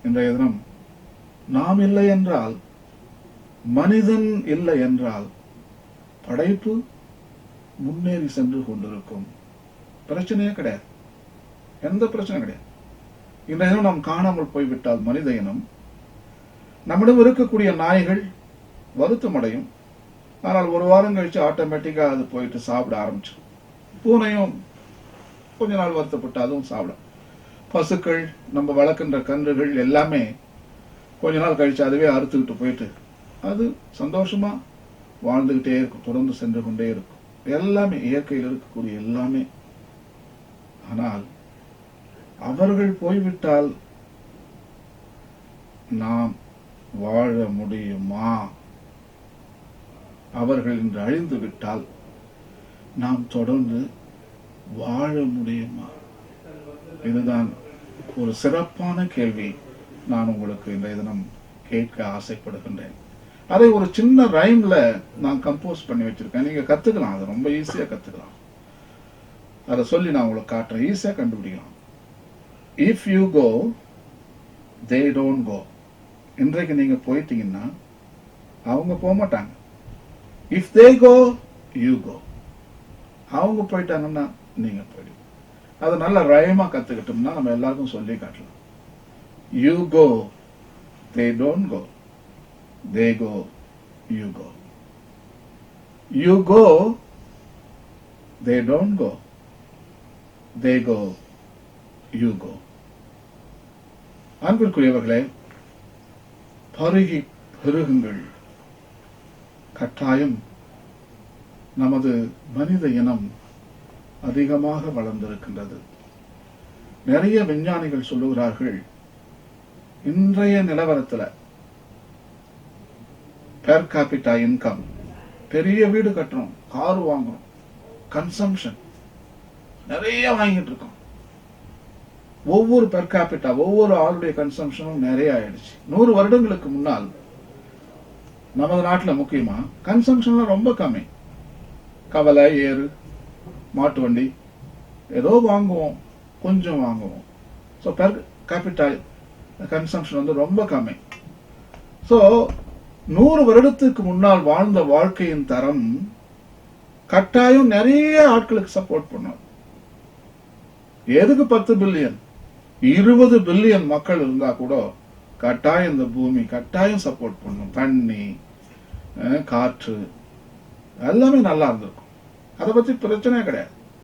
இன்றைய தினம் நாம் இல்லை என்றால், மனிதன் இல்லை என்றால் படைப்பு முன்னேறி சென்று கொண்டிருக்கும். பிரச்சனையே கிடையாது, எந்த பிரச்சனையும் கிடையாது. இன்றைய தினம் நாம் காணாமல் போய்விட்டால் மனித இனம், நம்மிடம் இருக்கக்கூடிய நாய்கள் வருத்தம் அடையும். ஆனால் ஒரு வாரம் கழிச்சு ஆட்டோமேட்டிக்கா அது போயிட்டு சாப்பிட ஆரம்பிச்சிடும். பூனையும் கொஞ்ச நாள் வருத்தப்பட்டு அதுவும் சாப்பிடும். பசுக்கள், நம்ம வளர்க்கின்ற கன்றுகள் எல்லாமே கொஞ்ச நாள் கழிச்சு அதுவே அறுத்துக்கிட்டு போயிட்டு அது சந்தோஷமா வாழ்ந்துகிட்டே இருக்கும், தொடர்ந்து சென்று கொண்டே இருக்கும். எல்லாமே இயற்கையில் இருக்கக்கூடிய எல்லாமே. ஆனால் அவர்கள் போய்விட்டால் நாம் வாழ முடியுமா? அவர்கள் இன்று அழிந்து விட்டால் நாம் தொடர்ந்து வாழ முடியுமா? இதுதான் ஒரு சிறப்பான கேள்வி. நான் உங்களுக்கு இந்த தினம் கேட்க ஆசைப்படுகின்றேன். அதை ஒரு சின்ன ரைம்ல நான் கம்போஸ் பண்ணி வச்சிருக்கேன். நீங்க கத்துக்கலாம், அது ரொம்ப ஈஸியா கத்துக்கலாம். அதை சொல்லி நான் உங்களுக்கு காட்டுறேன், ஈஸியா கண்டுபிடிக்கலாம். If you go they don't go. இன்றைக்கு நீங்க போயிட்டீங்கன்னா அவங்க போக மாட்டாங்க. If they go you go. அவங்க போயிட்டாங்கன்னா நீங்க போயிடுங்க. அது நல்ல ரைமா கத்துக்கிட்டோம்னா நம்ம எல்லாருக்கும் சொல்லி காட்டலாம். You go they don't go, they go you go. You go they don't go, they go you go. அன்பிற்குரியவர்களே, பருகி பெருகுங்கள். கட்டாயம் நமது மனித இனம் அதிகமாக வளர்ந்திருக்கின்றது. நிறைய விஞ்ஞானிகள் சொல்லுகிறார்கள், இன்றைய நிலவரத்தில் per capita income, பெரிய வீடு கட்டுறோம், கார் வாங்குறோம், கன்சம்ஷன் நிறைய வாங்கிட்டு இருக்கோம். ஒவ்வொரு per capita, ஒவ்வொரு ஆளுடைய கன்சம்ஷனும் நிறைய ஆயிடுச்சு. 100 வருடங்களுக்கு முன்னால் நமது நாட்டில் முக்கியமா கன்சம்ஷன்லாம் ரொம்ப கம்மி. கவலை, ஏறு, மாட்டு வண்டி ஏதோ வாங்குவோம், கொஞ்சம் வாங்குவோம். ஸோ per capita கன்சம்ஷன் வந்து ரொம்ப கம்மி. ஸோ 100 வருடத்துக்கு முன்னால் வாழ்ந்த வாழ்க்கையின் தரம் கட்டாயம் நிறைய ஆட்களுக்கு சப்போர்ட் பண்ணும். எதுக்கு 10 பில்லியன், 20 பில்லியன் மக்கள் இருந்தா கூட கட்டாயம் இந்த பூமி கட்டாயம் சப்போர்ட் பண்ணும். தண்ணி, காற்று எல்லாமே நல்லா இருந்திருக்கும். அதை பத்தி பிரச்சனையே கிடையாது.